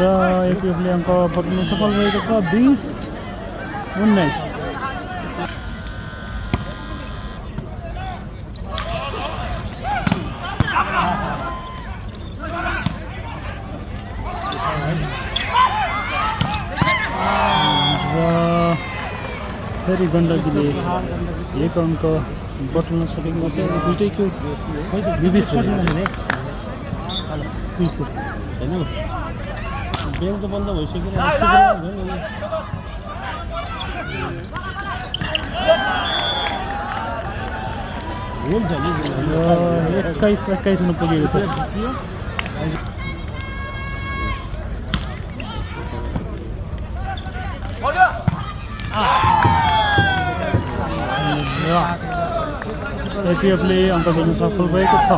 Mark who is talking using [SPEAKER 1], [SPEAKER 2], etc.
[SPEAKER 1] र एपिएफले अङ्क बटुल्न सफल भएको छ 20-19। फेरि गण्डकीले एक अङ्क बटुल्न सकेको छ। दुईटैको विविस
[SPEAKER 2] होइन ब्याङ्क त बन्द भइसक्यो
[SPEAKER 1] 21-21 हुन पुगेको छ। एपिएफले अङ्क जोड्न सफल भएको छ।